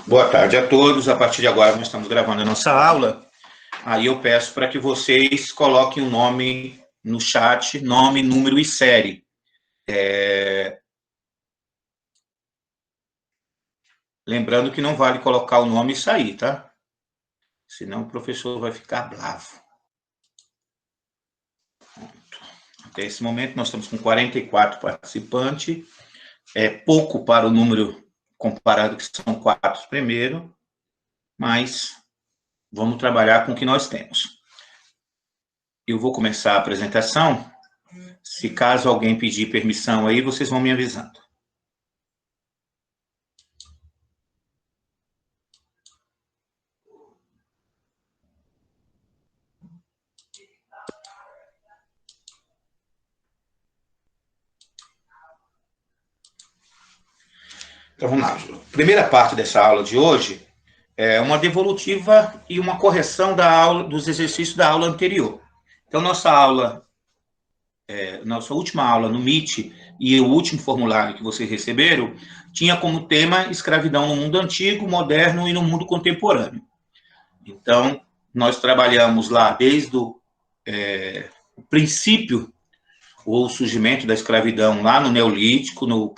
Boa tarde a todos. A partir de agora, nós estamos gravando a nossa aula. Aí eu peço para que vocês coloquem o nome no chat, nome, número e série. Lembrando que não vale colocar o nome e sair, tá? Senão o professor vai ficar bravo. Até esse momento, nós estamos com 44 participantes. É pouco para o número comparado, que são 4 primeiro, mas vamos trabalhar com o que nós temos. Eu vou começar a apresentação. Se caso alguém pedir permissão aí, vocês vão me avisando. Então, vamos lá. A primeira parte dessa aula de hoje é uma devolutiva e uma correção da aula, dos exercícios da aula anterior. Então, nossa última aula no Meet e o último formulário que vocês receberam tinha como tema escravidão no mundo antigo, moderno e no mundo contemporâneo. Então, nós trabalhamos lá desde o princípio, ou surgimento da escravidão lá no Neolítico, no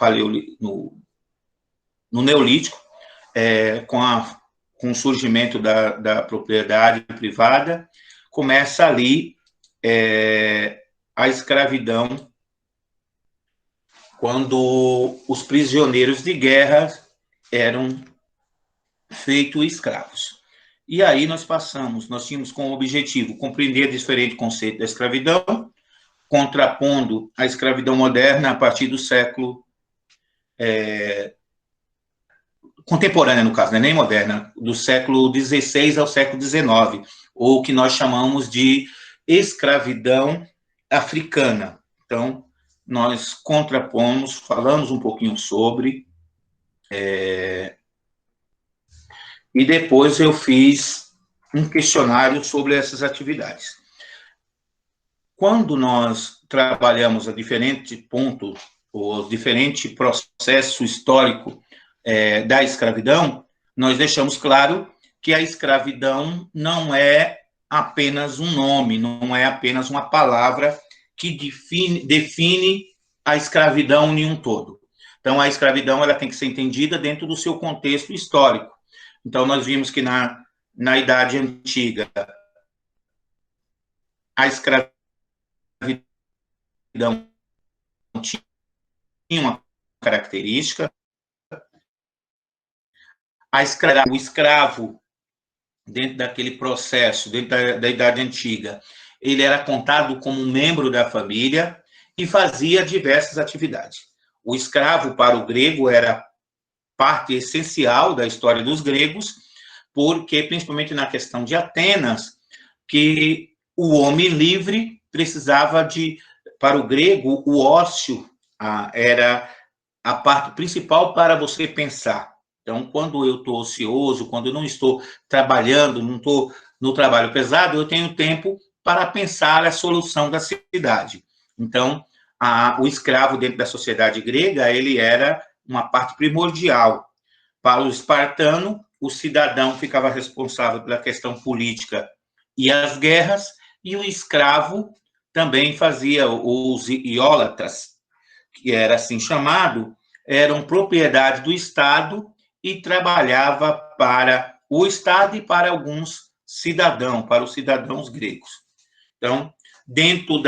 Neolítico, com o surgimento da propriedade privada, começa ali a escravidão, quando os prisioneiros de guerra eram feitos escravos. E aí nós tínhamos como objetivo compreender diferente conceito da escravidão, contrapondo a escravidão moderna a partir do século contemporânea, no caso, não é nem moderna, do século XVI ao século XIX, ou o que nós chamamos de escravidão africana. Então, nós contrapomos, falamos um pouquinho sobre, e depois eu fiz um questionário sobre essas atividades. Quando nós trabalhamos a diferente ponto, o diferente processo histórico da escravidão, nós deixamos claro que a escravidão não é apenas um nome, não é apenas uma palavra que define a escravidão em um todo. Então, a escravidão ela tem que ser entendida dentro do seu contexto histórico. Então, nós vimos que na Idade Antiga, a escravidão tinha uma característica. O escravo, dentro daquele processo, dentro da Idade Antiga, ele era contado como um membro da família e fazia diversas atividades. O escravo, para o grego, era parte essencial da história dos gregos, porque, principalmente na questão de Atenas, que o homem livre precisava para o grego, o ócio era a parte principal para você pensar. Então, quando eu estou ocioso, quando eu não estou trabalhando, não estou no trabalho pesado, eu tenho tempo para pensar a solução da cidade. Então, o escravo dentro da sociedade grega, ele era uma parte primordial. Para o espartano, o cidadão ficava responsável pela questão política e as guerras, e o escravo também fazia os iólatras, que era assim chamado, eram propriedade do Estado e trabalhava para o Estado e para alguns cidadãos, para os cidadãos gregos. Então, dentro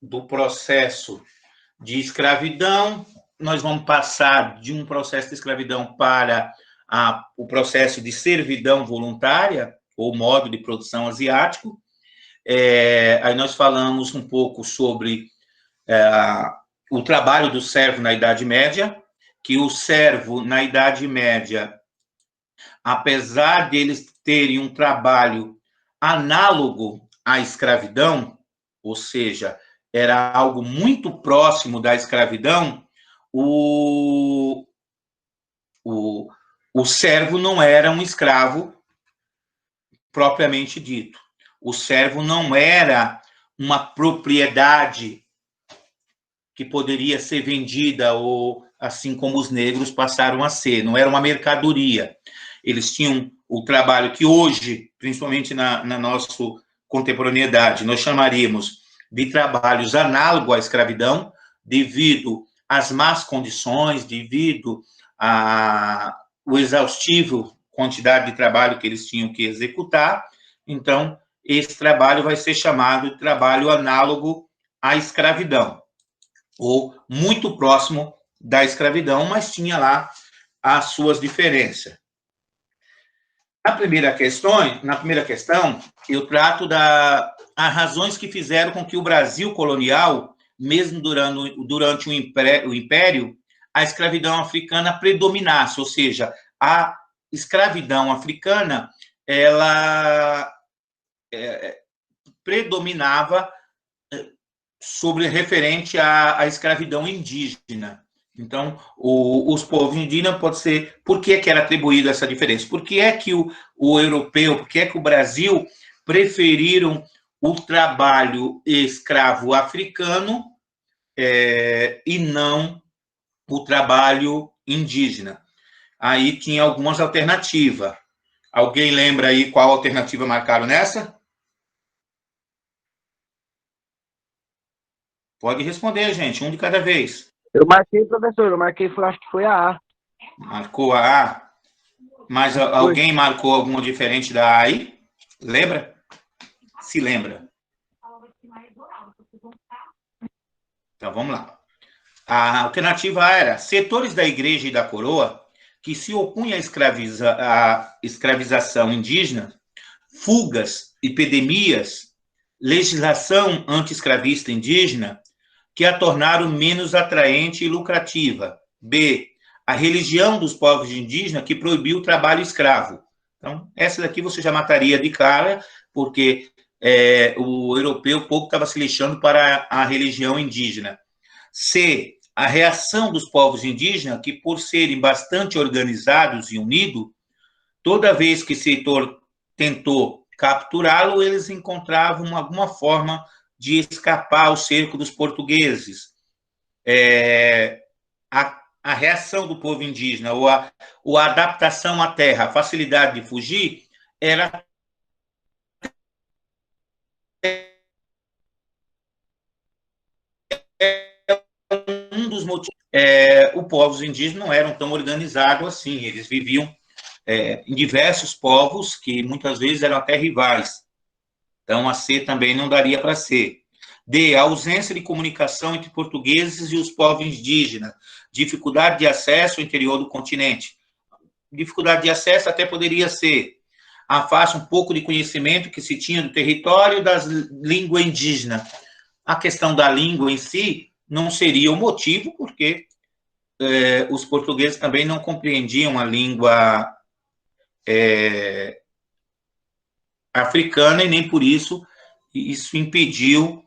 do processo de escravidão, nós vamos passar de um processo de escravidão para o processo de servidão voluntária, ou modo de produção asiático. Aí nós falamos um pouco sobre o trabalho do servo na Idade Média, que o servo, na Idade Média, apesar de eles terem um trabalho análogo à escravidão, ou seja, era algo muito próximo da escravidão, o servo não era um escravo propriamente dito. O servo não era uma propriedade que poderia ser vendida ou assim como os negros passaram a ser. Não era uma mercadoria. Eles tinham o trabalho que hoje, principalmente na nossa contemporaneidade, nós chamaríamos de trabalhos análogos à escravidão, devido às más condições, devido ao exaustivo quantidade de trabalho que eles tinham que executar. Então, esse trabalho vai ser chamado de trabalho análogo à escravidão, ou muito próximo da escravidão, mas tinha lá as suas diferenças. Na primeira questão, eu trato das razões que fizeram com que o Brasil colonial, mesmo durante o Império, a escravidão africana predominasse, ou seja, a escravidão africana, ela predominava sobre referente à escravidão indígena. Então, os povos indígenas, pode ser... Por que era atribuído essa diferença? Por que é que o europeu, por que é que o Brasil preferiram o trabalho escravo africano e não o trabalho indígena? Aí tinha algumas alternativas. Alguém lembra aí qual alternativa marcaram nessa? Pode responder, gente, um de cada vez. Eu marquei, professor, acho que foi a A. Marcou a A. Mas alguém marcou alguma diferente da A aí? Lembra? Se lembra. Então, vamos lá. A alternativa A era setores da igreja e da coroa que se opunham à escravização indígena, fugas, epidemias, legislação anti-escravista indígena, que a tornaram menos atraente e lucrativa. B, a religião dos povos indígenas, que proibiu o trabalho escravo. Então, essa daqui você já mataria de cara, porque o europeu pouco estava se lixando para a religião indígena. C, a reação dos povos indígenas, que por serem bastante organizados e unidos, toda vez que se tentou capturá-lo, eles encontravam alguma forma de escapar ao cerco dos portugueses. A reação do povo indígena, ou a adaptação à terra, a facilidade de fugir, era um dos motivos. Os povos indígenas não eram tão organizados assim, eles viviam em diversos povos que muitas vezes eram até rivais. Então, a C também não daria para C. D, a ausência de comunicação entre portugueses e os povos indígenas, dificuldade de acesso ao interior do continente. Dificuldade de acesso até poderia ser a falta um pouco de conhecimento que se tinha do território das línguas indígenas. A questão da língua em si não seria o motivo, porque os portugueses também não compreendiam a língua africana e nem por isso impediu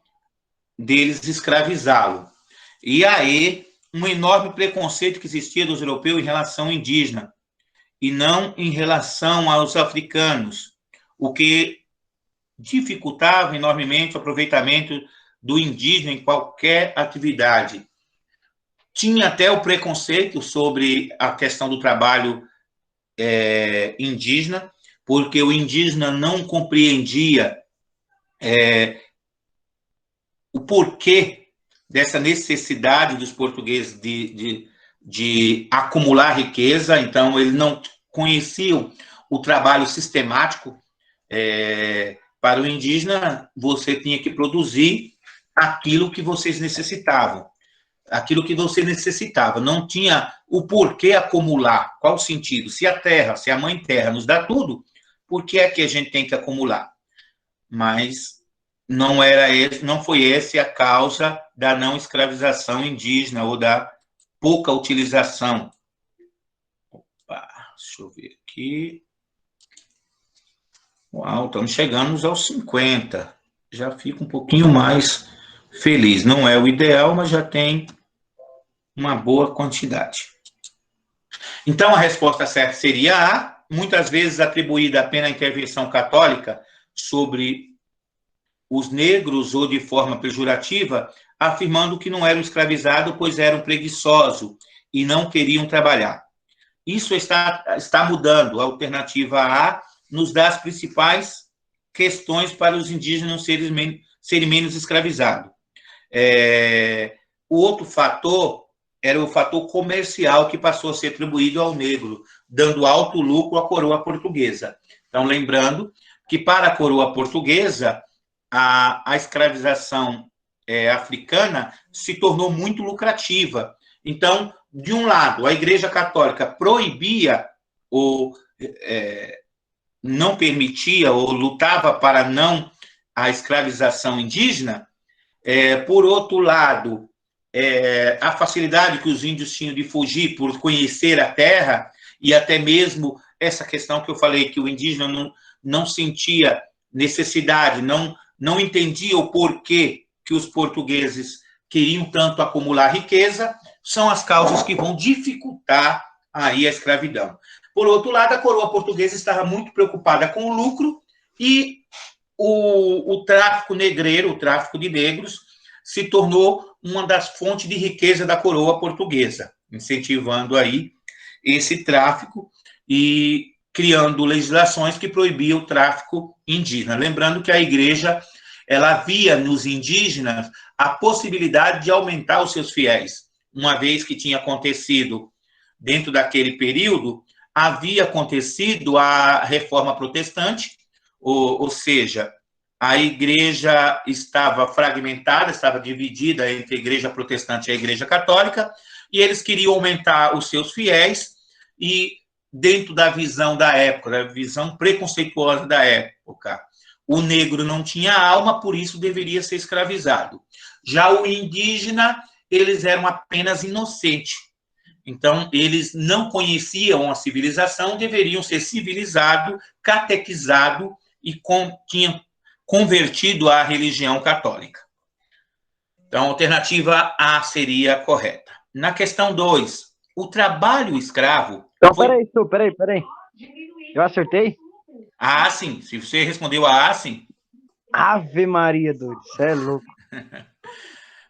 deles escravizá-lo. E aí, um enorme preconceito que existia dos europeus em relação ao indígena, e não em relação aos africanos, o que dificultava enormemente o aproveitamento do indígena em qualquer atividade. Tinha até o preconceito sobre a questão do trabalho indígena, porque o indígena não compreendia o porquê dessa necessidade dos portugueses de acumular riqueza. Então, eles não conheciam o trabalho sistemático. Para o indígena, você tinha que produzir aquilo que vocês necessitavam. Aquilo que você necessitava. Não tinha o porquê acumular. Qual o sentido? Se a terra, se a mãe terra nos dá tudo, por que é que a gente tem que acumular? Mas não foi essa a causa da não escravização indígena ou da pouca utilização. Opa, deixa eu ver aqui. Uau, estamos chegando aos 50. Já fico um pouquinho mais feliz. Não é o ideal, mas já tem uma boa quantidade. Então, a resposta certa seria A, muitas vezes atribuída apenas à intervenção católica sobre os negros ou de forma pejorativa, afirmando que não eram escravizados, pois eram preguiçosos e não queriam trabalhar. Isso está mudando. A alternativa A nos dá as principais questões para os indígenas serem menos escravizados. O outro fator era o fator comercial que passou a ser atribuído ao negro, dando alto lucro à coroa portuguesa. Então, lembrando que para a coroa portuguesa, a escravização africana se tornou muito lucrativa. Então, de um lado, a Igreja Católica proibia ou não permitia ou lutava para não a escravização indígena. Por outro lado, a facilidade que os índios tinham de fugir por conhecer a terra e até mesmo essa questão que eu falei, que o indígena não sentia necessidade, não entendia o porquê que os portugueses queriam tanto acumular riqueza, são as causas que vão dificultar aí a escravidão. Por outro lado, a coroa portuguesa estava muito preocupada com o lucro e o tráfico negreiro, o tráfico de negros, se tornou uma das fontes de riqueza da coroa portuguesa, incentivando aí esse tráfico e criando legislações que proibiam o tráfico indígena. Lembrando que a igreja ela via nos indígenas a possibilidade de aumentar os seus fiéis, uma vez que tinha acontecido, dentro daquele período, havia acontecido a reforma protestante, ou seja, a igreja estava fragmentada, estava dividida entre a igreja protestante e a igreja católica, e eles queriam aumentar os seus fiéis, e dentro da visão da época, da visão preconceituosa da época, o negro não tinha alma, por isso deveria ser escravizado. Já o indígena, eles eram apenas inocentes. Então, eles não conheciam a civilização, deveriam ser civilizados, catequizados e tinham convertido à religião católica. Então, a alternativa A seria a correta. Na questão 2, o trabalho escravo... Então, peraí. Eu acertei? A, sim. Se você respondeu a, sim. Ave Maria, doido. Você é louco.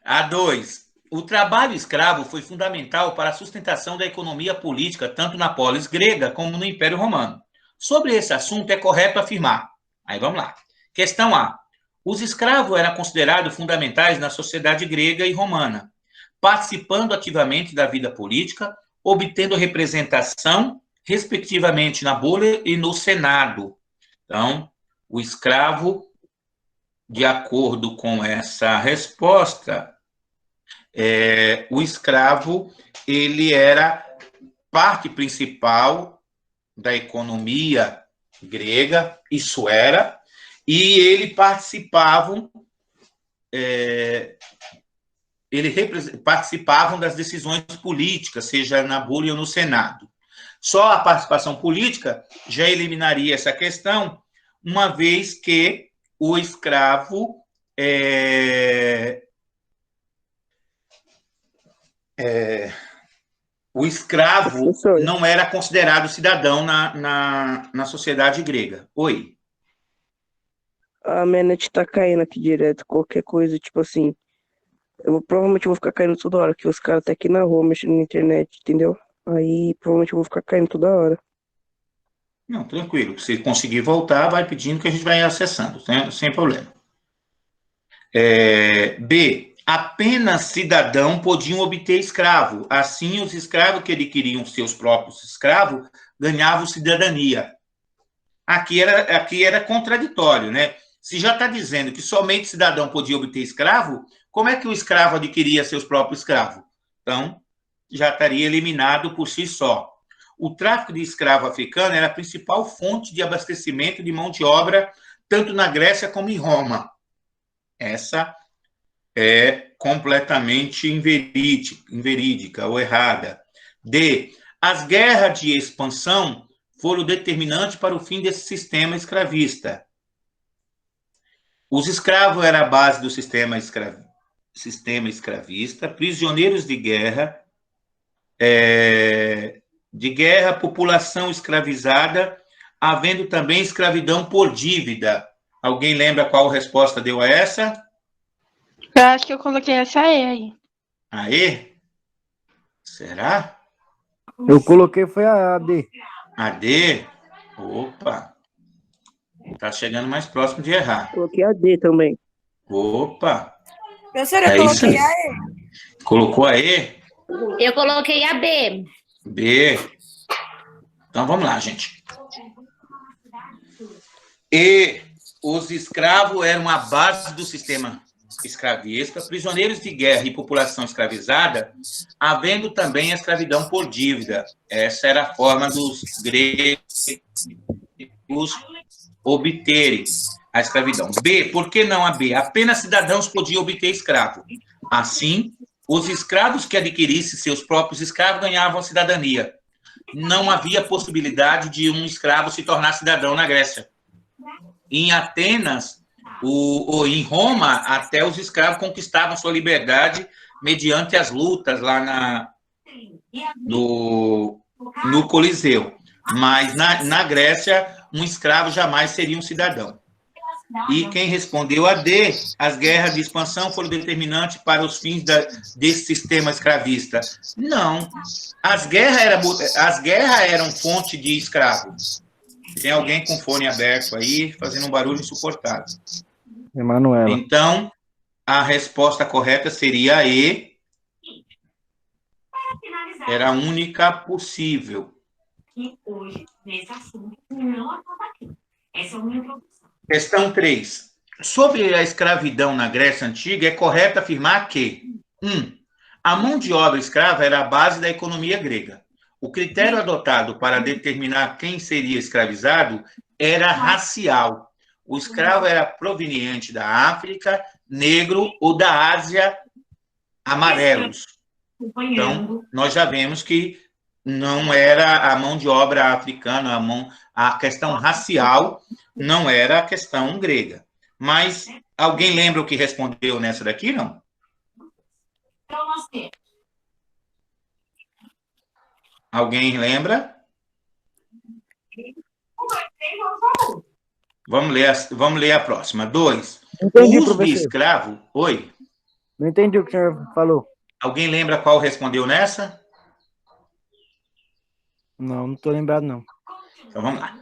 A 2. O trabalho escravo foi fundamental para a sustentação da economia política, tanto na polis grega como no Império Romano. Sobre esse assunto, é correto afirmar. Aí vamos lá. Questão A. Os escravos eram considerados fundamentais na sociedade grega e romana, participando ativamente da vida política, obtendo representação, respectivamente, na Bolha e no Senado. Então, o escravo, de acordo com essa resposta, o escravo ele era parte principal da economia grega, isso era, e ele participavam das decisões políticas, seja na Bolha ou no Senado. Só a participação política já eliminaria essa questão, uma vez que o escravo não era considerado cidadão na sociedade grega. Oi. A minha net tá caindo aqui direto, qualquer coisa, tipo assim. Provavelmente vou ficar caindo toda hora, que os caras tá aqui na rua mexendo na internet, entendeu? Aí provavelmente eu vou ficar caindo toda hora. Não, tranquilo. Se conseguir voltar, vai pedindo que a gente vai acessando, sem problema. B. Apenas cidadão podiam obter escravo. Assim, os escravos que adquiriam seus próprios escravos ganhavam cidadania. Aqui era contraditório, né? Se já está dizendo que somente cidadão podia obter escravo, como é que o escravo adquiria seus próprios escravos? Então, já estaria eliminado por si só. O tráfico de escravo africano era a principal fonte de abastecimento de mão de obra, tanto na Grécia como em Roma. Essa é completamente inverídica ou errada. D. As guerras de expansão foram determinantes para o fim desse sistema escravista. Os escravos eram a base do sistema escravista, prisioneiros de guerra, população escravizada, havendo também escravidão por dívida. Alguém lembra qual resposta deu a essa? Eu acho que eu coloquei essa E aí. A E? Será? Eu coloquei foi a D. A D? Opa, tá chegando mais próximo de errar. Coloquei a D também. Opa, Professora, eu é isso coloquei aí. a E. Colocou a E? Eu coloquei a B. B. Então vamos lá, gente. E os escravos eram a base do sistema escravista, prisioneiros de guerra e população escravizada, havendo também a escravidão por dívida. Essa era a forma dos gregos obterem a escravidão. B, por que não a B? Apenas cidadãos podiam obter escravo. Assim, os escravos que adquirissem seus próprios escravos ganhavam cidadania. Não havia possibilidade de um escravo se tornar cidadão na Grécia. Em Atenas, ou em Roma, até os escravos conquistavam sua liberdade mediante as lutas lá no Coliseu. Mas na Grécia, um escravo jamais seria um cidadão. E quem respondeu a D, as guerras de expansão foram determinantes para os fins desse sistema escravista. Não. As guerras eram fonte de escravos. Tem alguém com fone aberto aí, fazendo um barulho insuportável. Emanuela. Então, a resposta correta seria a E. Era a única possível. Questão 3. Sobre a escravidão na Grécia Antiga, é correto afirmar que 1. A mão de obra escrava era a base da economia grega. O critério adotado para determinar quem seria escravizado era racial. O escravo era proveniente da África, negro, ou da Ásia, amarelos. Então, nós já vemos que não era a mão de obra africana, a questão racial não era a questão grega. Mas alguém lembra o que respondeu nessa daqui, não? Alguém lembra? Vamos ler a próxima. 2. Entendi, O uso de professor. escravo... Oi? Não entendi o que o senhor falou. Alguém lembra qual respondeu nessa? Não estou lembrado, não. Então, vamos lá.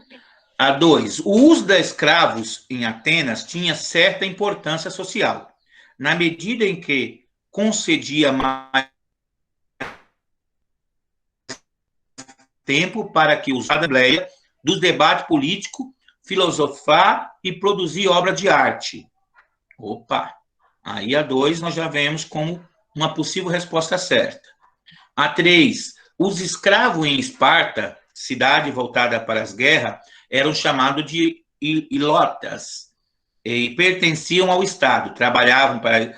A 2. O uso de escravos em Atenas tinha certa importância social, na medida em que concedia mais tempo para que os assembleia dos debates políticos, filosofar e produzir obra de arte. Opa! Aí a 2 nós já vemos como uma possível resposta certa. A 3. Os escravos em Esparta, cidade voltada para as guerras, eram chamados de ilotas e pertenciam ao Estado. Trabalhavam para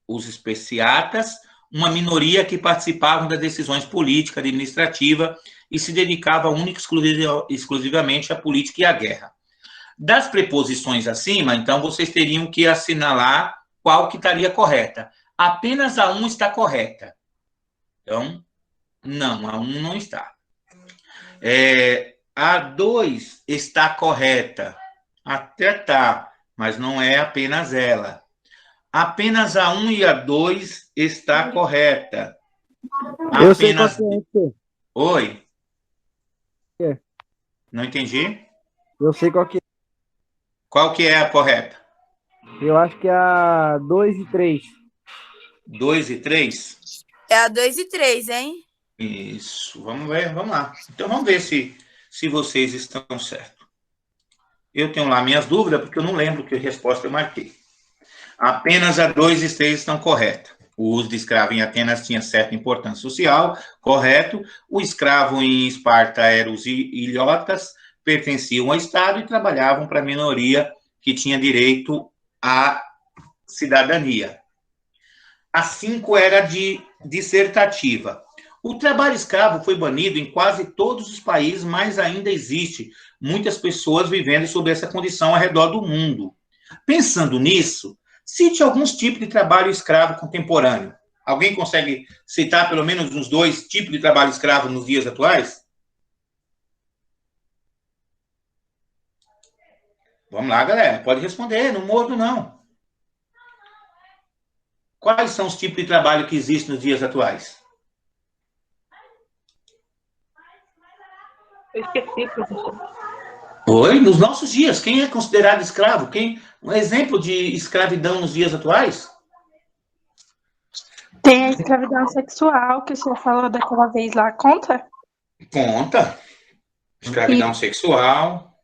os especiatas, uma minoria que participavam das decisões políticas, administrativas e se dedicava única e exclusivamente à política e à guerra. Das preposições acima, então, vocês teriam que assinalar qual que estaria correta. Apenas a 1 está correta. Então, não, a 1 não está. A 2 está correta. Até tá, mas não é apenas ela. Apenas a 1 e a 2 está correta. Eu sei qual que é. Oi? É. Não entendi? Eu sei qual que é. Qual que é a correta? Eu acho que é a 2 e 3. 2 e 3? É a 2 e 3, hein? Isso. Vamos ver, vamos lá. Então, vamos ver se vocês estão certos. Eu tenho lá minhas dúvidas, porque eu não lembro que resposta eu marquei. Apenas a 2 e 3 estão corretas. O uso de escravo em Atenas tinha certa importância social, correto. O escravo em Esparta eram os ilhotas, pertenciam ao Estado e trabalhavam para a minoria que tinha direito à cidadania. A 5 era dissertativa. O trabalho escravo foi banido em quase todos os países, mas ainda existe muitas pessoas vivendo sob essa condição ao redor do mundo. Pensando nisso, cite alguns tipos de trabalho escravo contemporâneo. Alguém consegue citar pelo menos uns 2 tipos de trabalho escravo nos dias atuais? Vamos lá, galera. Pode responder, não mordo, não. Quais são os tipos de trabalho que existem nos dias atuais? Eu esqueci, professor. Oi, nos nossos dias, quem é considerado escravo? Um exemplo de escravidão nos dias atuais? Tem a escravidão sexual, que o senhor falou daquela vez lá, conta? Conta. Escravidão sexual.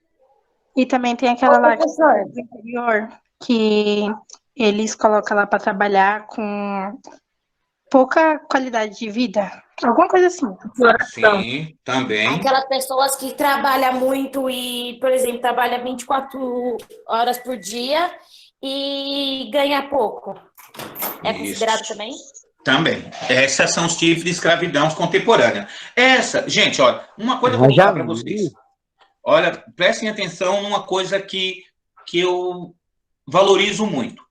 E também tem aquela lá Professor, do interior, que eles colocam lá para trabalhar com pouca qualidade de vida. Alguma coisa assim. Sim, também. aquelas pessoas que trabalham muito e, por exemplo, trabalham 24 horas por dia e ganha pouco. É considerado Isso. também? Também. Essas são os tipos de escravidão contemporânea. Gente, olha, uma coisa que eu vou falar para vocês. Olha, prestem atenção numa coisa que eu valorizo muito.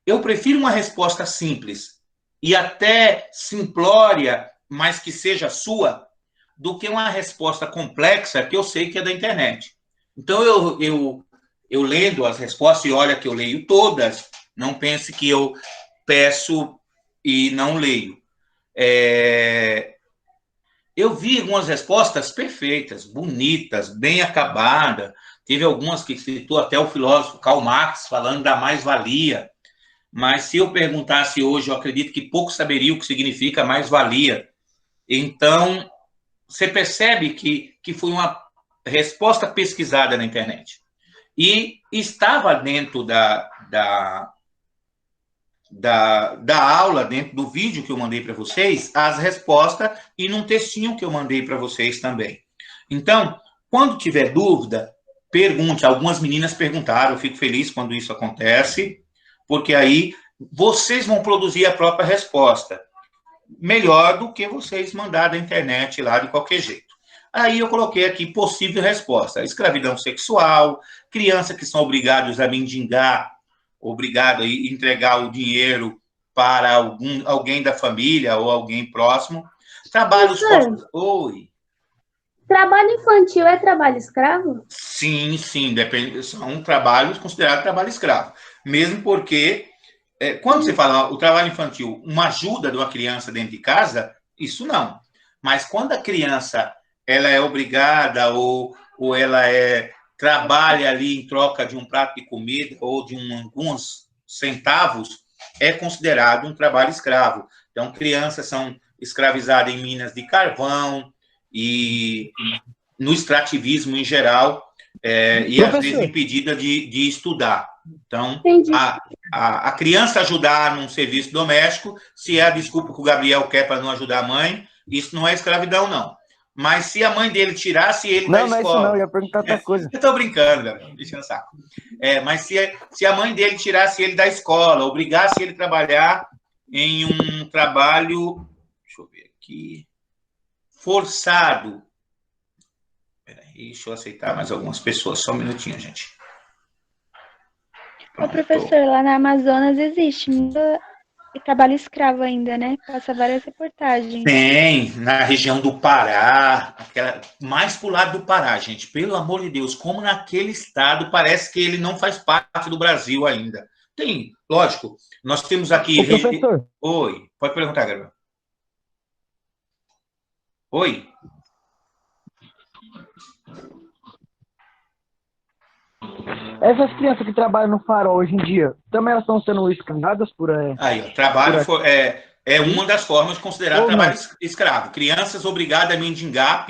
Eu prefiro uma resposta simples e até simplória, mas que seja sua, do que uma resposta complexa que eu sei que é da internet. Então, eu lendo as respostas, e olha que eu leio todas, não pense que eu peço e não leio. Eu vi algumas respostas perfeitas, bonitas, bem acabadas. Teve algumas que citou até o filósofo Karl Marx, falando da mais-valia. Mas se eu perguntasse hoje, eu acredito que pouco saberia o que significa mais-valia. Então, você percebe que foi uma resposta pesquisada na internet. E estava dentro da aula, dentro do vídeo que eu mandei para vocês, as respostas e num textinho que eu mandei para vocês também. Então, quando tiver dúvida, pergunte. Algumas meninas perguntaram, eu fico feliz quando isso acontece, porque aí vocês vão produzir a própria resposta. Melhor do que vocês mandar da internet lá de qualquer jeito. Aí eu coloquei aqui possível resposta. Escravidão sexual, crianças que são obrigadas a mendigar, obrigado a entregar o dinheiro para alguém da família ou alguém próximo. Trabalhos... Oi. Trabalho infantil é trabalho escravo? Sim, são trabalhos considerados trabalho escravo. Mesmo porque, quando você fala o trabalho infantil, uma ajuda de uma criança dentro de casa, isso não. Mas quando a criança ela é obrigada ou ela trabalha ali em troca de um prato de comida ou de alguns centavos, é considerado um trabalho escravo. Então, crianças são escravizadas em minas de carvão e no extrativismo em geral, e às vezes impedida de estudar. Então, a criança ajudar num serviço doméstico, se é a desculpa que o Gabriel quer para não ajudar a mãe, isso não é escravidão, não. Mas se a mãe dele tirasse ele da escola... Não, é isso não, eu ia perguntar outra coisa. Eu estou brincando, Gabriel, deixa no saco. Mas se a mãe dele tirasse ele da escola, obrigasse ele a trabalhar em um trabalho, deixa eu ver aqui, forçado. Peraí, deixa eu aceitar mais algumas pessoas, só um minutinho, gente. Ô, professor, lá na Amazonas existe trabalho escravo ainda, né? Passa várias reportagens. Tem, na região do Pará, mais pro lado do Pará, gente. Pelo amor de Deus, como naquele estado parece que ele não faz parte do Brasil ainda. Tem, lógico. Nós temos aqui... professor. Oi, pode perguntar, Gabriel. Oi. Essas crianças que trabalham no Farol hoje em dia, também elas estão sendo escravizadas por... Aí, ó, trabalho é uma das formas de considerar trabalho escravo. Crianças obrigadas a mendigar,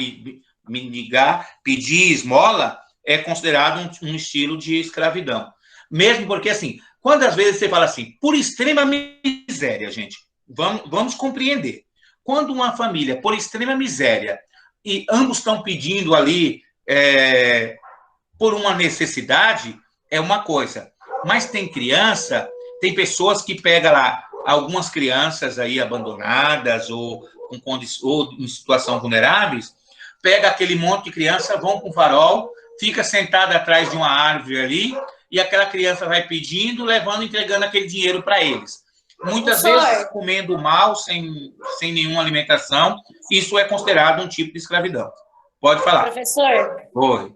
pedir esmola, é considerado um estilo de escravidão. Mesmo porque, assim, quando às vezes você fala assim, por extrema miséria, gente, vamos compreender. Quando uma família, por extrema miséria, e ambos estão pedindo ali... por uma necessidade, é uma coisa. Mas tem pessoas que pegam lá algumas crianças aí abandonadas ou em situação vulneráveis, pega aquele monte de criança, vão com o farol, fica sentada atrás de uma árvore ali, e aquela criança vai pedindo, levando, entregando aquele dinheiro para eles. Muitas vezes comendo mal, sem nenhuma alimentação, isso é considerado um tipo de escravidão. Pode falar. Professor. Oi.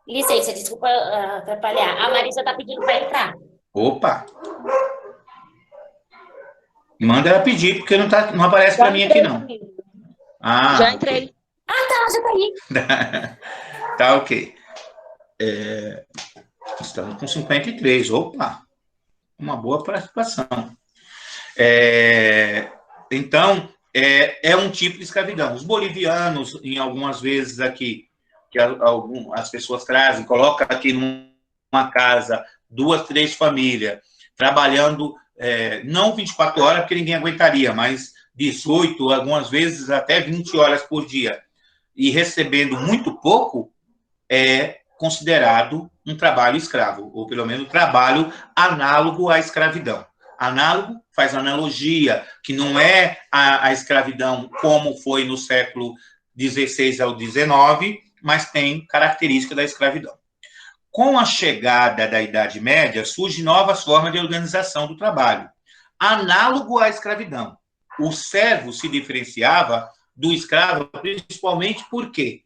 Licença, desculpa atrapalhar. A Marisa está pedindo para entrar. Opa! Manda ela pedir, porque não aparece para mim aqui, não. Já entrei. Ah, tá, já tá aí. Tá ok. Estamos com 53. Opa! Uma boa participação. Então, é um tipo de escravidão. Os bolivianos, em algumas vezes aqui, que as pessoas trazem, colocam aqui numa casa 2, 3 famílias, trabalhando, não 24 horas, porque ninguém aguentaria, mas 18, algumas vezes até 20 horas por dia, e recebendo muito pouco, é considerado um trabalho escravo, ou pelo menos um trabalho análogo à escravidão. Análogo faz analogia, que não é a escravidão como foi no século XVI ao XIX, mas tem característica da escravidão. Com a chegada da Idade Média, surgem novas formas de organização do trabalho, análogo à escravidão. O servo se diferenciava do escravo, principalmente porque,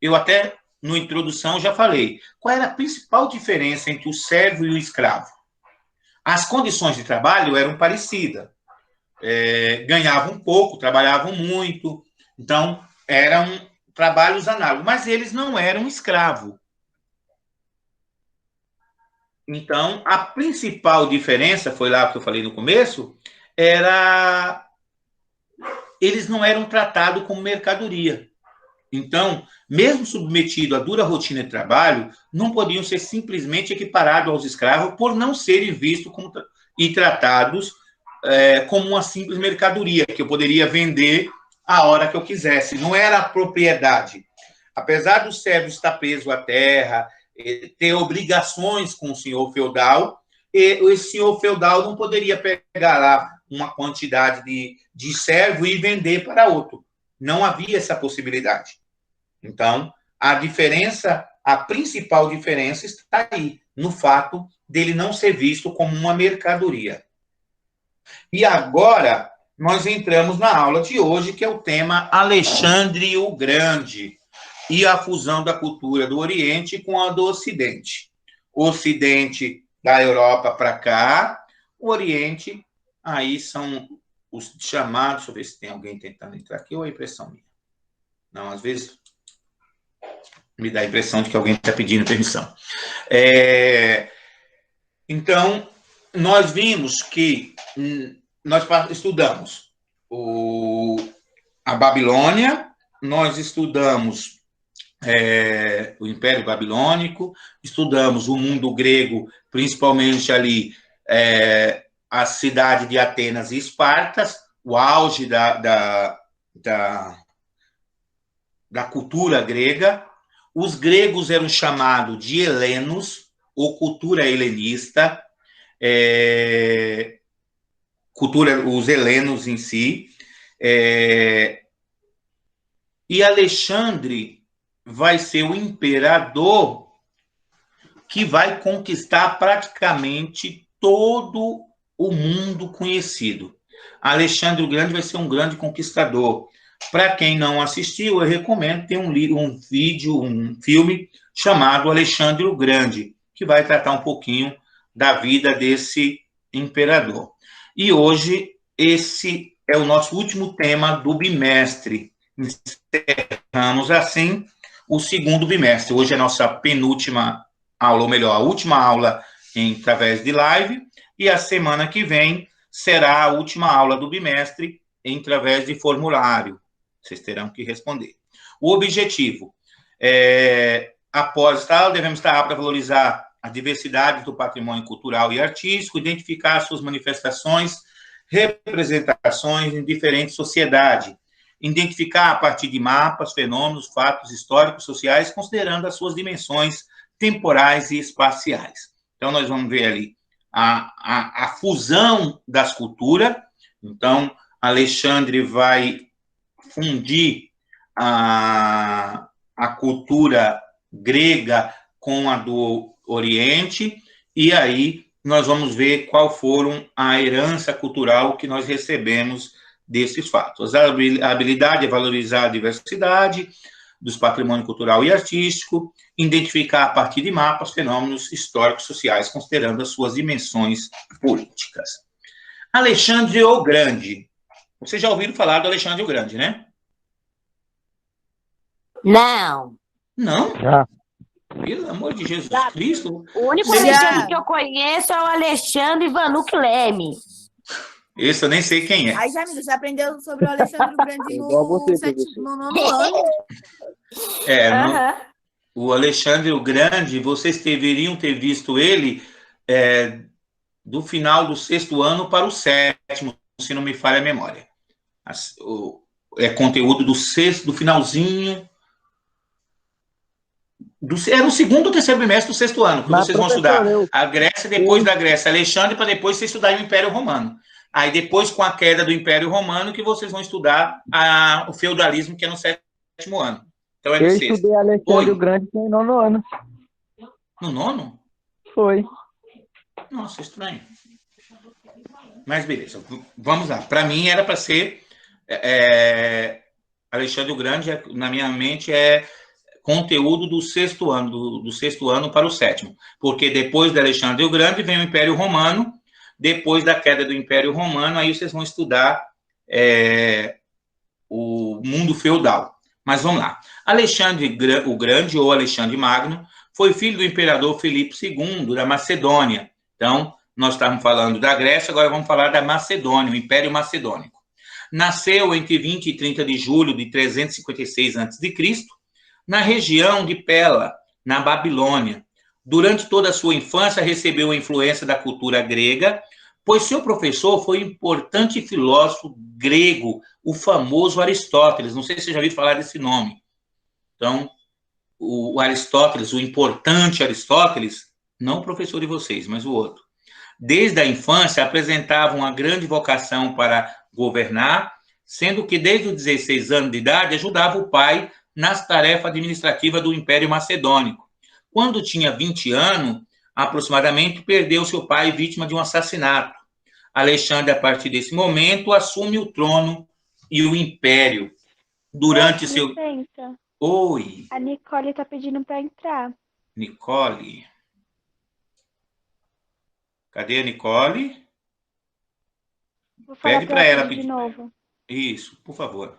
eu até, na introdução, já falei, qual era a principal diferença entre o servo e o escravo? As condições de trabalho eram parecidas. Ganhavam pouco, trabalhavam muito, então eram trabalhos análogos, mas eles não eram escravos. Então, a principal diferença, foi lá que eu falei no começo, era eles não eram tratados como mercadoria. Então, mesmo submetidos à dura rotina de trabalho, não podiam ser simplesmente equiparados aos escravos por não serem vistos e tratados como uma simples mercadoria, que eu poderia vender a hora que eu quisesse. Não era a propriedade. Apesar do servo estar preso à terra, ter obrigações com o senhor feudal, esse senhor feudal não poderia pegar lá uma quantidade de servo e vender para outro. Não havia essa possibilidade. Então, a principal diferença está aí, no fato dele não ser visto como uma mercadoria. E agora, nós entramos na aula de hoje, que é o tema Alexandre o Grande e a fusão da cultura do Oriente com a do Ocidente. O Ocidente da Europa para cá, o Oriente, aí são os chamados, deixa eu ver se tem alguém tentando entrar aqui, ou é impressão minha? Não, às vezes me dá a impressão de que alguém está pedindo permissão. Então, nós vimos que nós estudamos a Babilônia, nós estudamos o Império Babilônico, estudamos o mundo grego, principalmente ali a cidade de Atenas e Espartas, o auge da cultura grega. Os gregos eram chamados de helenos, ou cultura helenista, os helenos em si. E Alexandre vai ser o imperador que vai conquistar praticamente todo o mundo conhecido. Alexandre o Grande vai ser um grande conquistador. Para quem não assistiu, eu recomendo, tem um filme chamado Alexandre o Grande, que vai tratar um pouquinho da vida desse imperador. E hoje, esse é o nosso último tema do bimestre. Encerramos assim o segundo bimestre. Hoje é a nossa penúltima aula, ou melhor, a última aula através de live, e a semana que vem será a última aula do bimestre através de formulário. Vocês terão que responder. O objetivo após esta aula, devemos estar aptos a valorizar a diversidade do patrimônio cultural e artístico, identificar suas manifestações, representações em diferentes sociedades, identificar a partir de mapas, fenômenos, fatos históricos, sociais, considerando as suas dimensões temporais e espaciais. Então, nós vamos ver ali a fusão das culturas. Então, Alexandre vai fundir a cultura grega com a do Oriente, e aí nós vamos ver qual foram a herança cultural que nós recebemos desses fatos. A habilidade é valorizar a diversidade dos patrimônio cultural e artístico, identificar a partir de mapas fenômenos históricos sociais, considerando as suas dimensões políticas. Alexandre o Grande. Vocês já ouviram falar do Alexandre o Grande, né? Não. Não? Já. Pelo amor de Jesus Já. Cristo. O único Você- Alexandre que eu conheço é o Alexandre Vanuc Leme. Esse eu nem sei quem é. Aí, Jamila, você aprendeu sobre o Alexandre o Grande Igual você, no nono ano. Aham. O Alexandre o Grande, vocês deveriam ter visto ele do final do 6º ano para o 7º, se não me falha a memória. É conteúdo do finalzinho. É no 2º ou 3º bimestre do 6º ano, que Mas, vocês vão professor, estudar a Grécia, depois da Grécia, Alexandre, para depois você estudar o Império Romano. Aí depois, com a queda do Império Romano, que vocês vão estudar o feudalismo, que é no 7º ano. Então é no eu 6º. estudei Alexandre o Grande no 9º ano. No 9º? Foi. Nossa, estranho. Mas beleza, vamos lá. Para mim era para ser Alexandre o Grande, na minha mente, é conteúdo do 6º ano, do 6º ano para o 7º. Porque depois de Alexandre o Grande vem o Império Romano, depois da queda do Império Romano, aí vocês vão estudar o mundo feudal. Mas vamos lá. Alexandre o Grande, ou Alexandre Magno, foi filho do imperador Filipe II, da Macedônia. Então, nós estávamos falando da Grécia, agora vamos falar da Macedônia, o Império Macedônico. Nasceu entre 20 e 30 de julho de 356 a.C., na região de Pela, na Babilônia. Durante toda a sua infância, recebeu a influência da cultura grega, pois seu professor foi um importante filósofo grego, o famoso Aristóteles. Não sei se você já ouviu falar desse nome. Então, o Aristóteles, o importante Aristóteles, não o professor de vocês, mas o outro. Desde a infância, apresentava uma grande vocação para governar, sendo que desde os 16 anos de idade ajudava o pai nas tarefas administrativas do Império Macedônico. Quando tinha 20 anos, aproximadamente, perdeu seu pai vítima de um assassinato. Alexandre, a partir desse momento, assume o trono e o império. Durante seu... Licença. Oi, A Nicole tá pedindo pra entrar. Nicole. Cadê a Nicole? Vou falar Pede pra para ela ela de pedir. novo. Isso, por favor.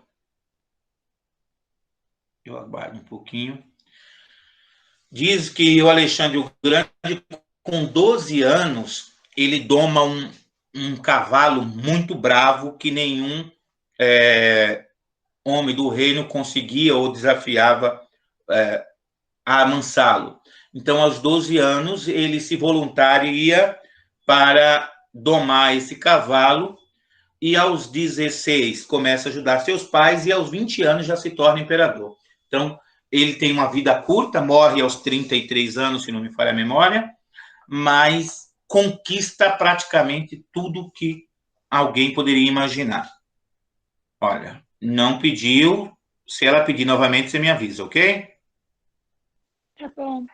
Eu aguardo um pouquinho. Diz que o Alexandre o Grande, com 12 anos, ele doma um cavalo muito bravo que nenhum homem do reino conseguia ou desafiava a amansá-lo. Então, aos 12 anos, ele se voluntaria para domar esse cavalo e aos 16 começa a ajudar seus pais e aos 20 anos já se torna imperador. Então, ele tem uma vida curta, morre aos 33 anos, se não me falha a memória, mas conquista praticamente tudo que alguém poderia imaginar. Olha, não pediu. Se ela pedir novamente, você me avisa, ok? Tá bom.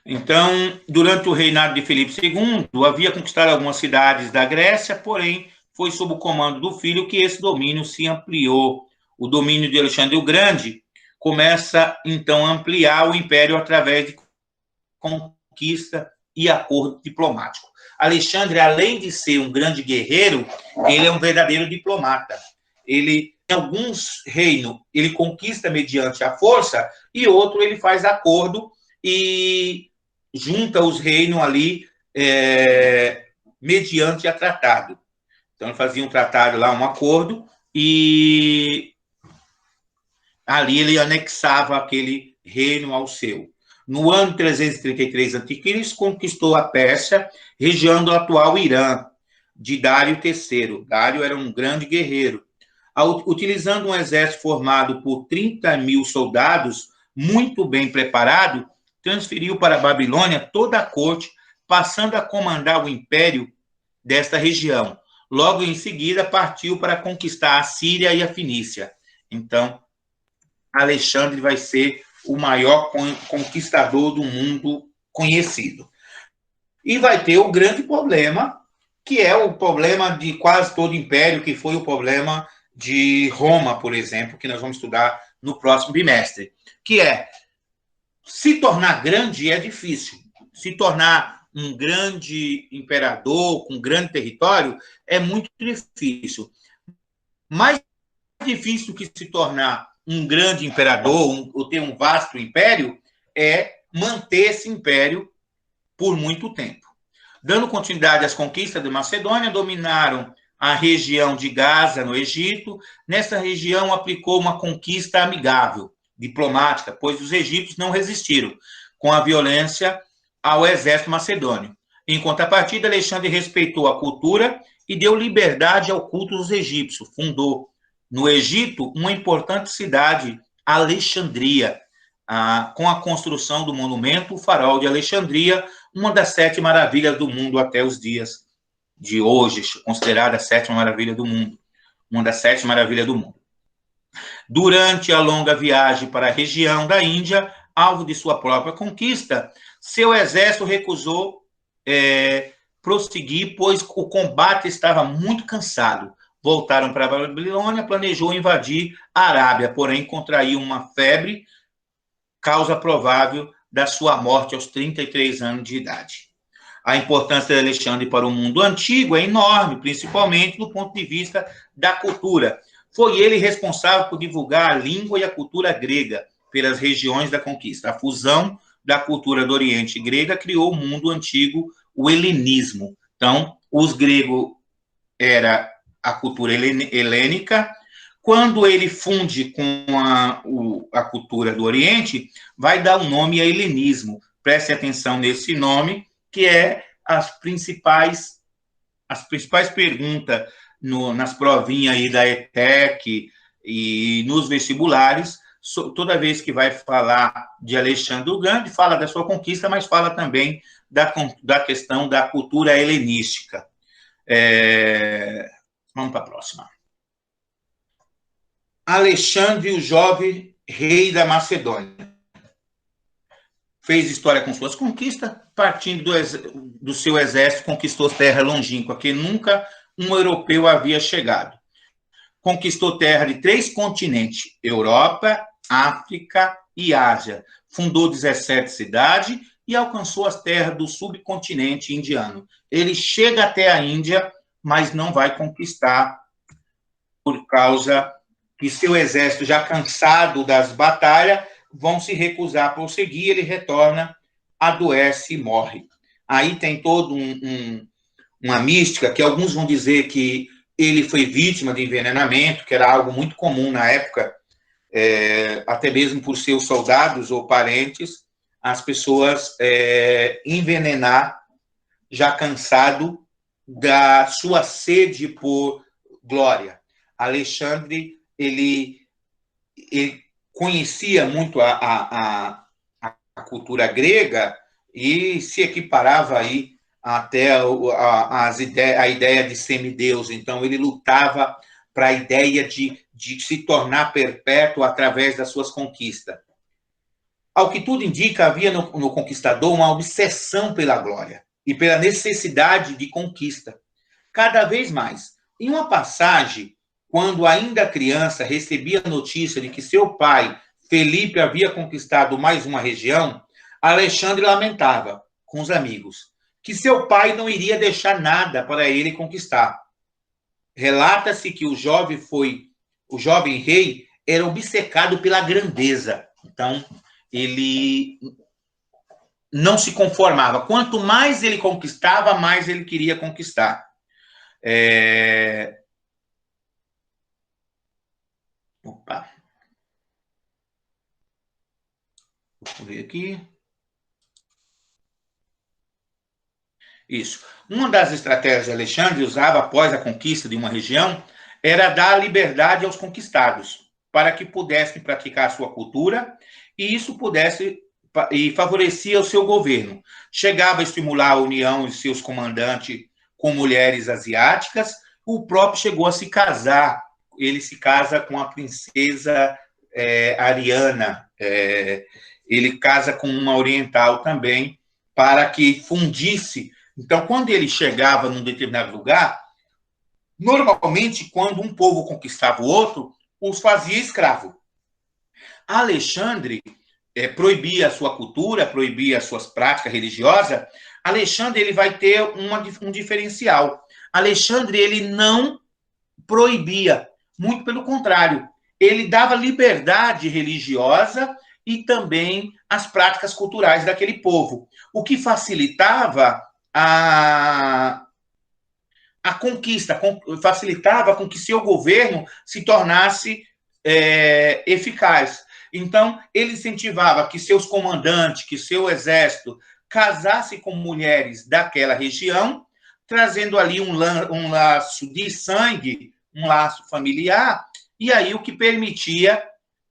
Então, durante o reinado de Filipe II, havia conquistado algumas cidades da Grécia, porém, foi sob o comando do filho que esse domínio se ampliou. O domínio de Alexandre o Grande começa, então, a ampliar o império através de conquista e acordo diplomático. Alexandre, além de ser um grande guerreiro, ele é um verdadeiro diplomata. Ele, em alguns reinos, ele conquista mediante a força, e outro ele faz acordo e junta os reinos ali mediante a tratado. Então, ele fazia um tratado lá, um acordo, e ali ele anexava aquele reino ao seu. No ano 333 a.C., conquistou a Pérsia, região do atual Irã, de Dário III. Dário era um grande guerreiro. Utilizando um exército formado por 30 mil soldados, muito bem preparado, transferiu para a Babilônia toda a corte, passando a comandar o império desta região. Logo em seguida, partiu para conquistar a Síria e a Fenícia. Então, Alexandre vai ser o maior conquistador do mundo conhecido. E vai ter o grande problema, que é o problema de quase todo império, que foi o problema de Roma, por exemplo, que nós vamos estudar no próximo bimestre, que é se tornar grande é difícil. Se tornar um grande imperador com um grande território é muito difícil. Mais difícil que se tornar um grande imperador, ou ter um vasto império, é manter esse império por muito tempo. Dando continuidade às conquistas de Macedônia, dominaram a região de Gaza, no Egito. Nessa região, aplicou uma conquista amigável, diplomática, pois os egípcios não resistiram com a violência ao exército macedônio. Em contrapartida, Alexandre respeitou a cultura e deu liberdade ao culto dos egípcios. Fundou, no Egito, uma importante cidade, Alexandria, com a construção do monumento, o Farol de Alexandria, uma das 7 maravilhas do mundo até os dias de hoje, considerada a 7ª maravilha do mundo, uma das 7 maravilhas do mundo. Durante a longa viagem para a região da Índia, alvo de sua própria conquista, seu exército recusou prosseguir, pois o combate estava muito cansado. Voltaram para a Babilônia, planejou invadir a Arábia, porém contraiu uma febre, causa provável da sua morte aos 33 anos de idade. A importância de Alexandre para o mundo antigo é enorme, principalmente do ponto de vista da cultura. Foi ele responsável por divulgar a língua e a cultura grega pelas regiões da conquista. A fusão da cultura do Oriente e grega criou o mundo antigo, o helenismo. Então, os gregos era a cultura helênica. Quando ele funde com a cultura do Oriente, vai dar o nome a helenismo. Preste atenção nesse nome, que é as principais perguntas nas provinhas aí da ETEC e nos vestibulares. Toda vez que vai falar de Alexandre o Grande, fala da sua conquista, mas fala também da questão da cultura helenística. Vamos para a próxima. Alexandre, o jovem rei da Macedônia. Fez história com suas conquistas, partindo do seu exército, conquistou terra longínqua, que nunca um europeu havia chegado. Conquistou terra de 3 continentes, Europa, África e Ásia. Fundou 17 cidades e alcançou as terras do subcontinente indiano. Ele chega até a Índia, mas não vai conquistar, por causa que seu exército, já cansado das batalhas, vão se recusar a prosseguir, ele retorna, adoece e morre. Aí tem toda uma mística, que alguns vão dizer que ele foi vítima de envenenamento, que era algo muito comum na época, até mesmo por seus soldados ou parentes, as pessoas envenenar, já cansado da sua sede por glória. Alexandre, ele conhecia muito a cultura grega e se equiparava aí até a ideia de semideus. Então, ele lutava para a ideia de se tornar perpétuo através das suas conquistas. Ao que tudo indica, havia no conquistador uma obsessão pela glória e pela necessidade de conquista. Cada vez mais. Em uma passagem, quando ainda criança, recebia a notícia de que seu pai, Felipe, havia conquistado mais uma região, Alexandre lamentava com os amigos que seu pai não iria deixar nada para ele conquistar. Relata-se que o jovem rei era obcecado pela grandeza. Então, ele não se conformava. Quanto mais ele conquistava, mais ele queria conquistar. Opa. Vou ver aqui. Isso. Uma das estratégias de Alexandre usava após a conquista de uma região era dar liberdade aos conquistados, para que pudessem praticar a sua cultura, e isso favorecia o seu governo. Chegava a estimular a união de seus comandantes com mulheres asiáticas. O próprio chegou a se casar. Ele se casa com a princesa Ariana. Ele casa com uma oriental também, para que fundisse. Então, quando ele chegava num determinado lugar, normalmente, quando um povo conquistava o outro, os fazia escravo. Alexandre proibia a sua cultura, proibia as suas práticas religiosas. Alexandre ele vai ter um diferencial. Alexandre ele não proibia, muito pelo contrário. ele dava liberdade religiosa e também as práticas culturais daquele povo, o que facilitava a conquista, facilitava com que seu governo se tornasse eficaz. Então, ele incentivava que seus comandantes, que seu exército casasse com mulheres daquela região, trazendo ali um laço de sangue, um laço familiar, e aí o que permitia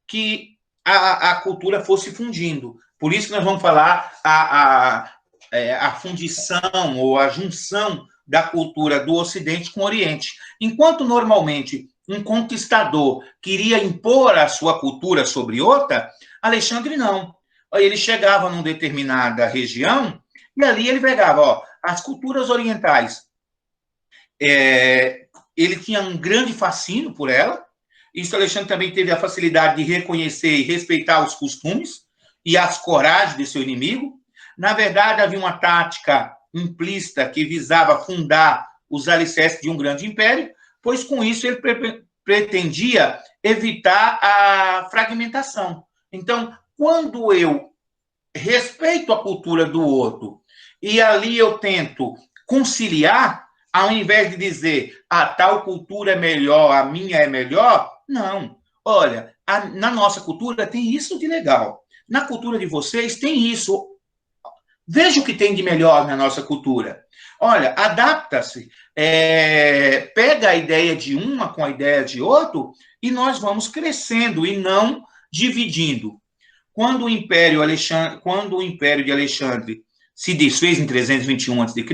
que a cultura fosse fundindo. Por isso que nós vamos falar a fundição ou a junção da cultura do Ocidente com o Oriente. Enquanto, normalmente, um conquistador queria impor a sua cultura sobre outra, Alexandre não. Ele chegava numa determinada região e ali ele pegava as culturas orientais. Ele tinha um grande fascínio por ela. Isso, Alexandre também teve a facilidade de reconhecer e respeitar os costumes e as coragens de seu inimigo. Na verdade, havia uma tática implícita que visava fundar os alicerces de um grande império, pois com isso ele pretendia evitar a fragmentação. Então, quando eu respeito a cultura do outro e ali eu tento conciliar, ao invés de dizer a tal cultura é melhor, a minha é melhor, não. Olha, na nossa cultura tem isso de legal. Na cultura de vocês tem isso. Veja o que tem de melhor na nossa cultura. Olha, adapta-se, pega a ideia de uma com a ideia de outro e nós vamos crescendo e não dividindo. Quando o Império de Alexandre se desfez em 321 a.C.,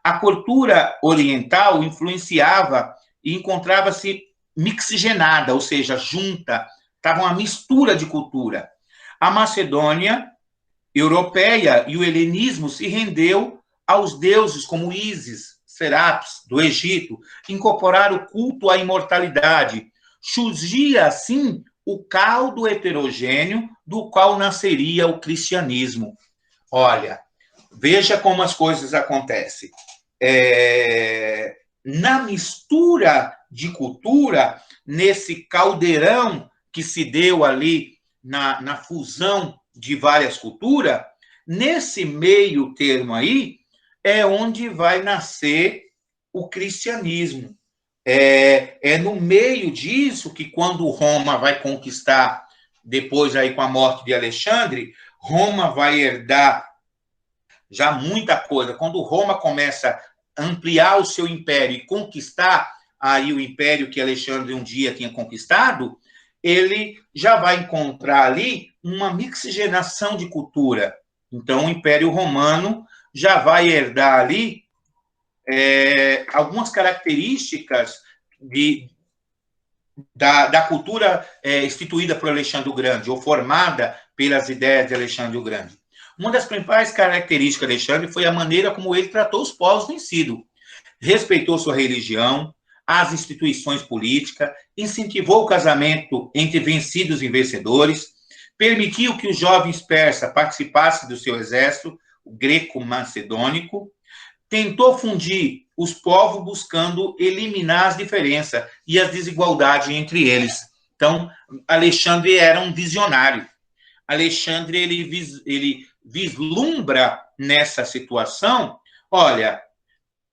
a cultura oriental influenciava e encontrava-se mixigenada, ou seja, junta, estava uma mistura de cultura. A Macedônia europeia e o helenismo se rendeu aos deuses como Ísis, Serapis, do Egito, incorporaram o culto à imortalidade. Surgia, assim, o caldo heterogêneo do qual nasceria o cristianismo. Olha, veja como as coisas acontecem. Na mistura de cultura, nesse caldeirão que se deu ali na fusão de várias culturas, nesse meio termo aí, é onde vai nascer o cristianismo. É no meio disso que, quando Roma vai conquistar, depois aí com a morte de Alexandre, Roma vai herdar já muita coisa. Quando Roma começa a ampliar o seu império e conquistar aí o império que Alexandre um dia tinha conquistado, ele já vai encontrar ali uma mixigenação de cultura. Então, o Império Romano já vai herdar ali algumas características da cultura instituída por Alexandre o Grande, ou formada pelas ideias de Alexandre o Grande. Uma das principais características de Alexandre foi a maneira como ele tratou os povos vencidos. Respeitou sua religião, as instituições políticas, incentivou o casamento entre vencidos e vencedores, permitiu que os jovens persas participassem do seu exército, o greco-macedônico, tentou fundir os povos buscando eliminar as diferenças e as desigualdades entre eles. Então, Alexandre era um visionário. Alexandre, ele vislumbra nessa situação, olha,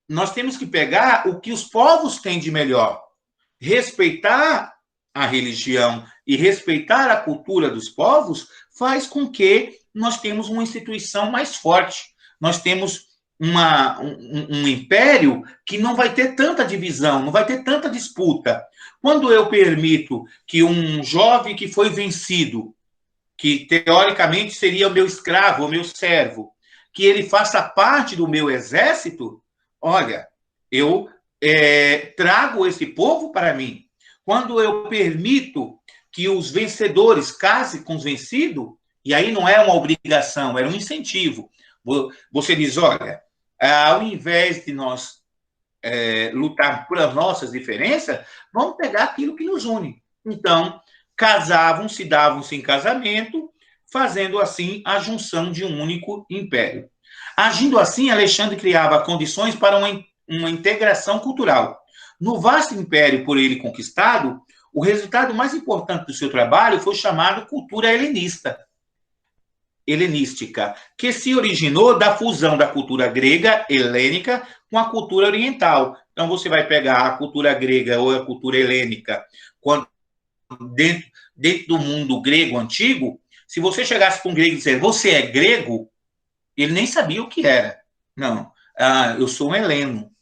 nós temos que pegar o que os povos têm de melhor, respeitar a religião e respeitar a cultura dos povos faz com que nós temos uma instituição mais forte, nós temos um império que não vai ter tanta divisão, não vai ter tanta disputa. Quando eu permito que um jovem que foi vencido, que teoricamente seria o meu escravo, o meu servo, que ele faça parte do meu exército, olha, eu trago esse povo para mim. Quando eu permito que os vencedores casem com os vencidos, e aí não é uma obrigação, era um incentivo. Você diz, olha, ao invés de nós lutar por as nossas diferenças, vamos pegar aquilo que nos une. Então, casavam-se, davam-se em casamento, fazendo assim a junção de um único império. Agindo assim, Alexandre criava condições para uma integração cultural. No vasto império por ele conquistado, o resultado mais importante do seu trabalho foi chamado cultura helenística, que se originou da fusão da cultura grega, helênica, com a cultura oriental. Então, você vai pegar a cultura grega ou a cultura helênica, quando, dentro do mundo grego antigo, se você chegasse para um grego e dizer, você é grego, ele nem sabia o que era. Não, eu sou um heleno,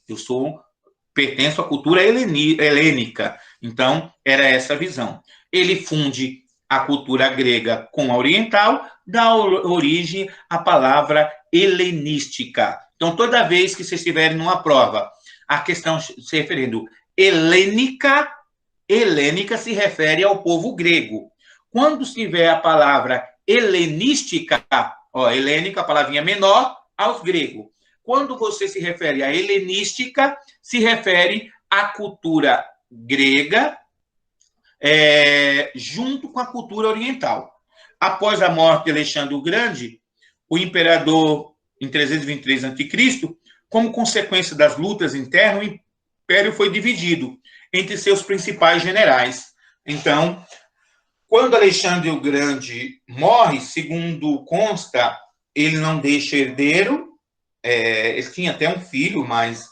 pertenço à cultura helênica. Então, era essa a visão. Ele funde a cultura grega com a oriental, dá origem à palavra helenística. Então, toda vez que vocês estiverem numa prova, a questão se referindo helênica se refere ao povo grego. Quando se tiver a palavra helenística, helênica, a palavrinha menor, aos gregos. Quando você se refere à helenística, se refere à cultura grega, junto com a cultura oriental. Após a morte de Alexandre o Grande, o imperador, em 323 a.C., como consequência das lutas internas, o império foi dividido entre seus principais generais. Então, quando Alexandre o Grande morre, segundo consta, ele não deixa herdeiro, ele tinha até um filho, mas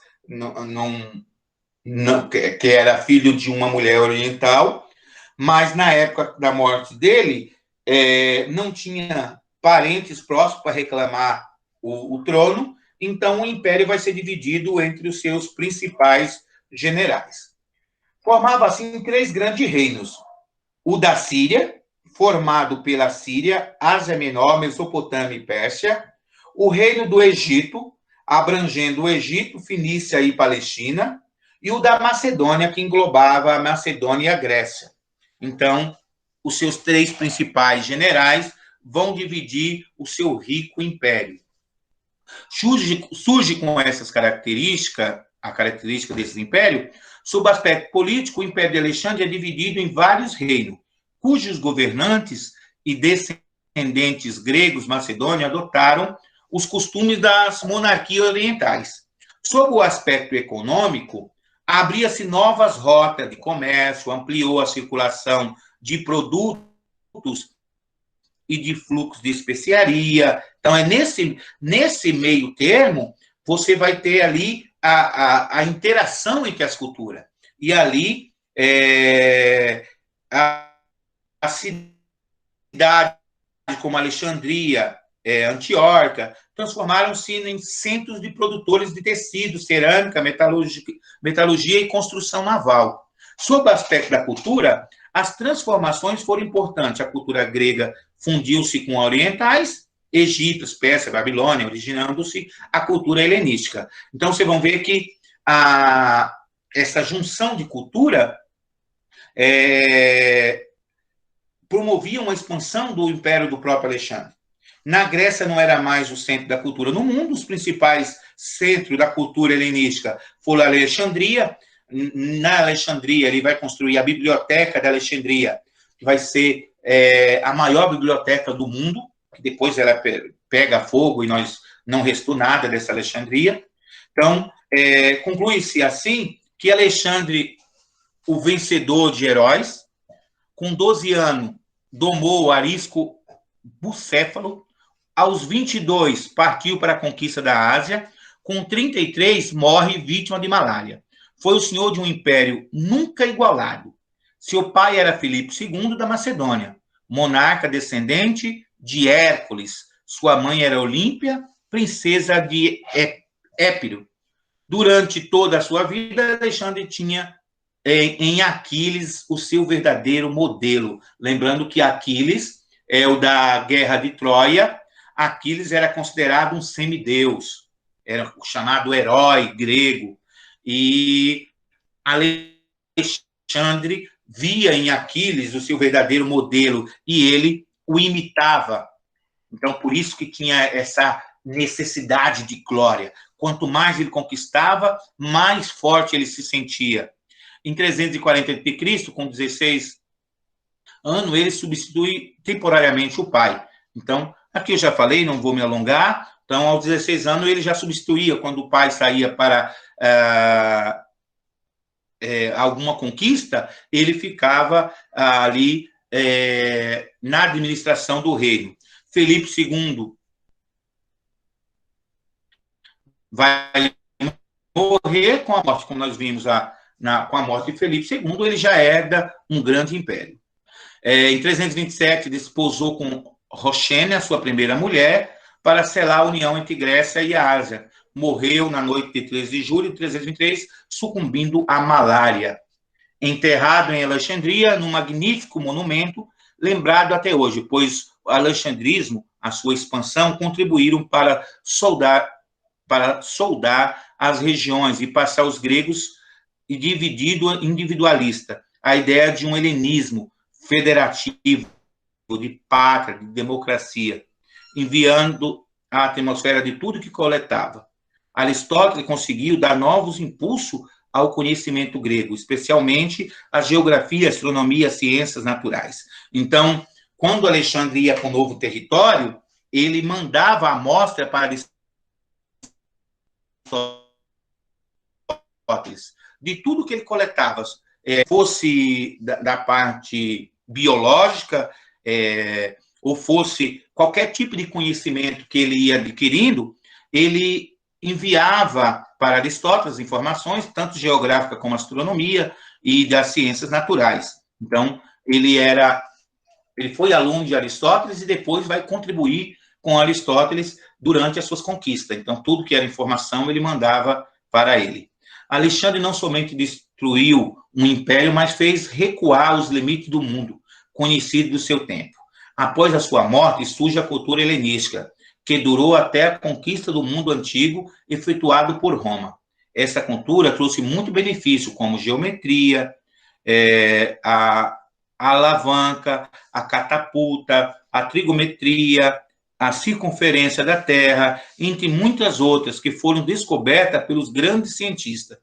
que era filho de uma mulher oriental, mas na época da morte dele, não tinha parentes próximos para reclamar o trono, então o império vai ser dividido entre os seus principais generais. Formava assim 3 grandes reinos. O da Síria, formado pela Síria, Ásia Menor, Mesopotâmia e Pérsia. O reino do Egito, abrangendo o Egito, Fenícia e Palestina. E o da Macedônia, que englobava a Macedônia e a Grécia. Então, os seus 3 principais generais vão dividir o seu rico império. Surge com essas características, a característica desse império, sob aspecto político, o Império de Alexandre é dividido em vários reinos, cujos governantes e descendentes gregos macedônios adotaram os costumes das monarquias orientais. Sob o aspecto econômico, abria-se novas rotas de comércio, ampliou a circulação de produtos e de fluxo de especiaria. Então, nesse meio termo, você vai ter ali a interação entre as culturas. E ali, a cidade como Alexandria, Antioquia, transformaram-se em centros de produtores de tecido, cerâmica, metalurgia e construção naval. Sob o aspecto da cultura, as transformações foram importantes. A cultura grega fundiu-se com a orientais, Egito, Pérsia, Babilônia, originando-se a cultura helenística. Então, vocês vão ver que essa junção de cultura promovia uma expansão do império do próprio Alexandre. Na Grécia não era mais o centro da cultura. No mundo, os principais centros da cultura helenística foram a Alexandria. Na Alexandria, ele vai construir a Biblioteca da Alexandria, que vai ser a maior biblioteca do mundo, que depois ela pega fogo e nós não restou nada dessa Alexandria. Então, conclui-se assim que Alexandre, o vencedor de heróis, com 12 anos, domou Arisco Bucéfalo. Aos 22, partiu para a conquista da Ásia. Com 33, morre vítima de malária. Foi o senhor de um império nunca igualado. Seu pai era Filipe II da Macedônia, monarca descendente de Hércules. Sua mãe era Olímpia, princesa de Épiro. Durante toda a sua vida, Alexandre tinha em Aquiles o seu verdadeiro modelo. Lembrando que Aquiles é o da Guerra de Troia. Aquiles era considerado um semideus, era o chamado herói grego. E Alexandre via em Aquiles o seu verdadeiro modelo e ele o imitava. Então, por isso que tinha essa necessidade de glória. Quanto mais ele conquistava, mais forte ele se sentia. Em 340 a.C., com 16 anos, ele substitui temporariamente o pai. Então, aqui eu já falei, não vou me alongar. Então, aos 16 anos, ele já substituía, quando o pai saía para alguma conquista, ele ficava ali na administração do reino. Felipe II vai morrer com a morte, como nós vimos com a morte de Felipe II, ele já herda um grande império. Em 327, desposou com Roxene, a sua primeira mulher, para selar a união entre Grécia e Ásia. Morreu na noite de 13 de julho de 323, sucumbindo à malária. Enterrado em Alexandria, num magnífico monumento, lembrado até hoje, pois o alexandrismo, a sua expansão, contribuíram para soldar as regiões e passar os gregos e dividido individualista, a ideia de um helenismo federativo, de pátria, de democracia, enviando a atmosfera de tudo que coletava. Aristóteles conseguiu dar novos impulsos ao conhecimento grego, especialmente a geografia, astronomia, ciências naturais. Então, quando Alexandre ia para um novo território, ele mandava a amostra para Aristóteles, de tudo que ele coletava, fosse da parte biológica, ou fosse qualquer tipo de conhecimento que ele ia adquirindo, ele enviava para Aristóteles informações, tanto geográfica como astronomia e das ciências naturais. Então, ele foi aluno de Aristóteles e depois vai contribuir com Aristóteles durante as suas conquistas. Então, tudo que era informação, ele mandava para ele. Alexandre não somente destruiu um império, mas fez recuar os limites do mundo, conhecido do seu tempo. Após a sua morte, surge a cultura helenística, que durou até a conquista do mundo antigo, efetuado por Roma. Essa cultura trouxe muito benefício, como geometria, a alavanca, a catapulta, a trigonometria, a circunferência da Terra, entre muitas outras que foram descobertas pelos grandes cientistas,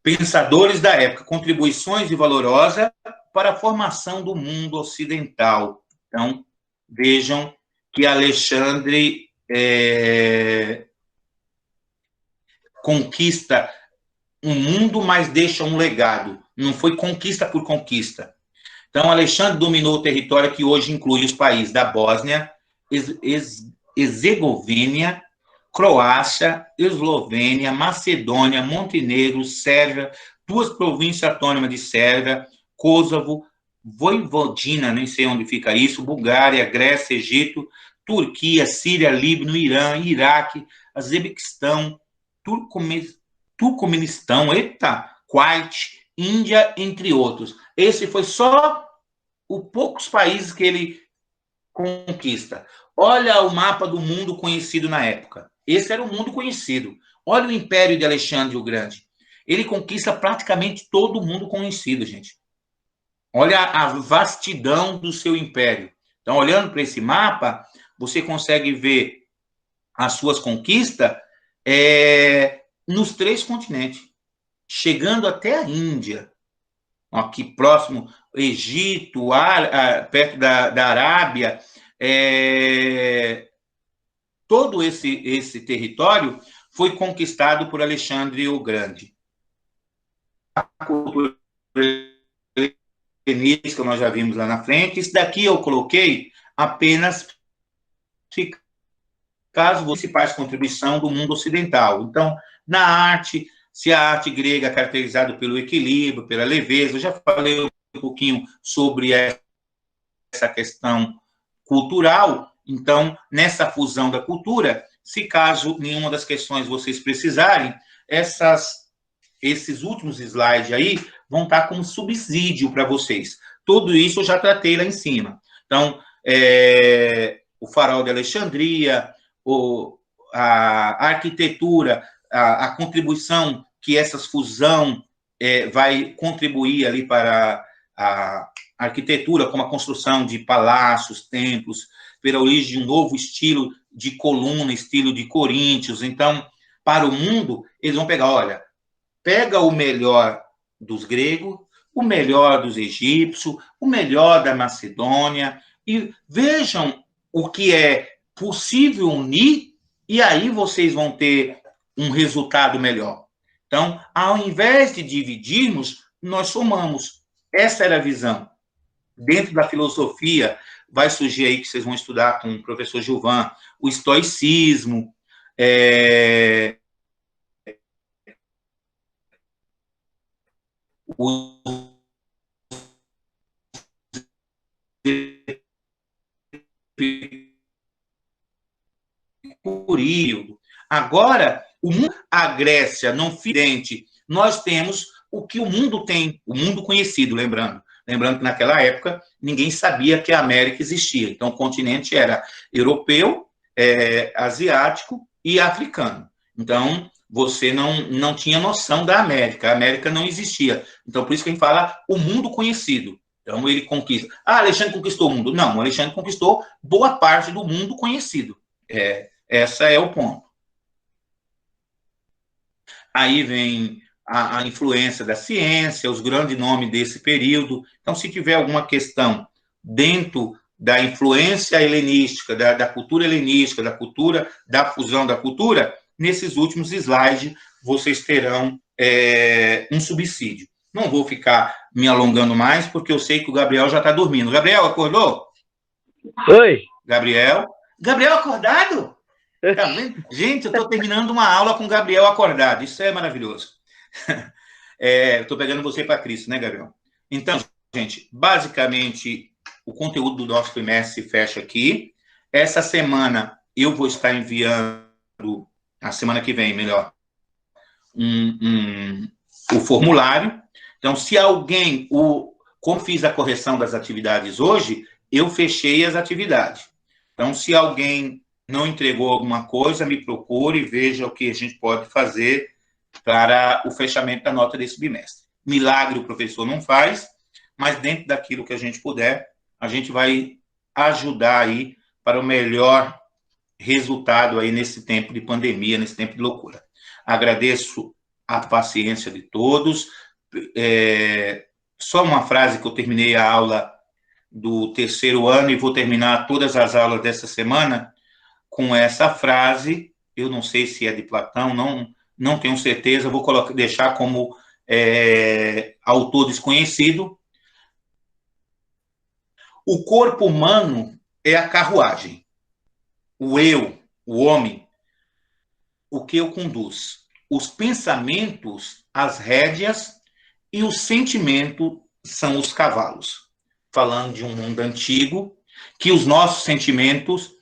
pensadores da época, contribuições valorosas para a formação do mundo ocidental. Então, vejam que Alexandre conquista um mundo, mas deixa um legado. Não foi conquista por conquista. Então, Alexandre dominou o território que hoje inclui os países da Bósnia, Herzegovina, Croácia, Eslovênia, Macedônia, Montenegro, Sérvia, 2 províncias autônomas de Sérvia, Kosovo, Voivodina, nem sei onde fica isso, Bulgária, Grécia, Egito, Turquia, Síria, Líbano, Irã, Iraque, Azerbaijão, Turcomenistão, Kuwait, Índia, entre outros. Esse foi só os poucos países que ele conquista. Olha o mapa do mundo conhecido na época. Esse era o mundo conhecido. Olha o Império de Alexandre o Grande. Ele conquista praticamente todo o mundo conhecido, gente. Olha a vastidão do seu império. Então, olhando para esse mapa, você consegue ver as suas conquistas nos 3 continentes, chegando até a Índia, aqui próximo, Egito, perto da Arábia, todo esse território foi conquistado por Alexandre o Grande. A cultura helenística nós já vimos lá na frente. Isso daqui eu coloquei apenas caso você faz contribuição do mundo ocidental. Então, na arte, se a arte grega é caracterizada pelo equilíbrio, pela leveza, eu já falei um pouquinho sobre essa questão cultural. Então, nessa fusão da cultura, se caso nenhuma das questões vocês precisarem, esses últimos slides aí vão estar como subsídio para vocês. Tudo isso eu já tratei lá em cima. Então, o farol de Alexandria, a arquitetura, a contribuição que essa fusão vai contribuir ali para a arquitetura, como a construção de palácios, templos, pela origem de um novo estilo de coluna, estilo de Coríntios. Então, para o mundo, eles vão pegar, olha, pega o melhor dos gregos, o melhor dos egípcios, o melhor da Macedônia, e vejam o que é possível unir, e aí vocês vão ter um resultado melhor. Então, ao invés de dividirmos, nós somamos. Essa era a visão. Dentro da filosofia, vai surgir aí, que vocês vão estudar com o professor Gilvan, o estoicismo, o Epicurio. Agora, a Grécia não fidente, nós temos o que o mundo tem, o mundo conhecido, lembrando que naquela época ninguém sabia que a América existia. Então, o continente era europeu, asiático e africano. Então, você não tinha noção da América. A América não existia. Então, por isso que a gente fala o mundo conhecido. Então, ele conquista. Ah, Alexandre conquistou o mundo. Não, Alexandre conquistou boa parte do mundo conhecido. Esse é o ponto. Aí vem a influência da ciência, os grandes nomes desse período. Então, se tiver alguma questão dentro da influência helenística, da cultura helenística, da cultura, da fusão da cultura, nesses últimos slides vocês terão um subsídio. Não vou ficar me alongando mais, porque eu sei que o Gabriel já está dormindo. Gabriel, acordou? Oi. Gabriel acordado? Tá vendo? Gente, eu estou terminando uma aula com o Gabriel acordado. Isso é maravilhoso. Estou pegando você para Cristo, né, Gabriel? Então, gente, basicamente, o conteúdo do nosso trimestre se fecha aqui. Essa semana, eu vou estar enviando, a semana que vem, melhor, o formulário. Então, se alguém, como fiz a correção das atividades hoje, eu fechei as atividades. Então, se alguém não entregou alguma coisa, me procure e veja o que a gente pode fazer para o fechamento da nota desse bimestre. Milagre o professor não faz, mas dentro daquilo que a gente puder, a gente vai ajudar aí para o melhor resultado aí nesse tempo de pandemia, nesse tempo de loucura. Agradeço a paciência de todos. Só uma frase que eu terminei a aula do terceiro ano e vou terminar todas as aulas dessa semana com essa frase. Eu não sei se é de Platão, não tenho certeza, vou deixar como autor desconhecido. O corpo humano é a carruagem. O eu, o homem, o que o conduz. Os pensamentos, as rédeas, e o sentimento são os cavalos. Falando de um mundo antigo, que os nossos sentimentos,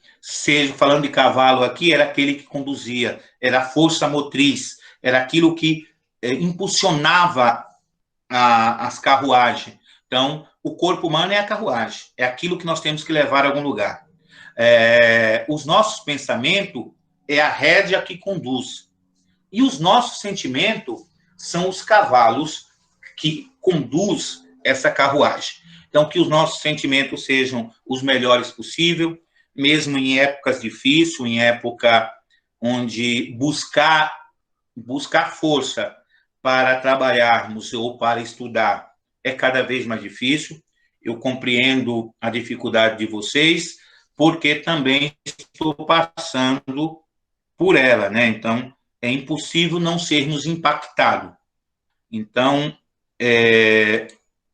falando de cavalo aqui, era aquele que conduzia, era a força motriz, era aquilo que impulsionava as carruagens. Então, o corpo humano é a carruagem, é aquilo que nós temos que levar a algum lugar. Os nossos pensamentos é a rédea que conduz. E os nossos sentimentos são os cavalos que conduz essa carruagem. Então, que os nossos sentimentos sejam os melhores possível, mesmo em épocas difíceis, em época onde buscar força para trabalharmos ou para estudar é cada vez mais difícil. Eu compreendo a dificuldade de vocês, porque também estou passando por ela, né? Então, é impossível não sermos impactados. Então,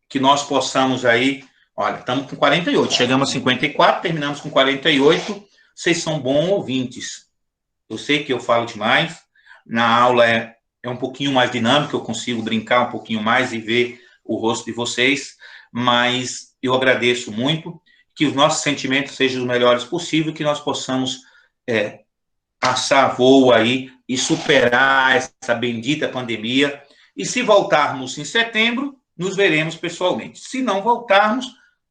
que nós possamos aí, olha, estamos com 48, chegamos a 54, terminamos com 48, vocês são bons ouvintes. Eu sei que eu falo demais, na aula é um pouquinho mais dinâmico, eu consigo brincar um pouquinho mais e ver o rosto de vocês, mas eu agradeço muito, que os nossos sentimentos sejam os melhores possíveis, que nós possamos passar voo aí e superar essa bendita pandemia. E se voltarmos em setembro, nos veremos pessoalmente. Se não voltarmos,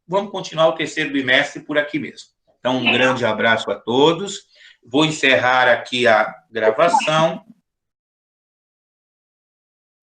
vamos continuar o terceiro bimestre por aqui mesmo. Então, um grande abraço a todos. Vou encerrar aqui a gravação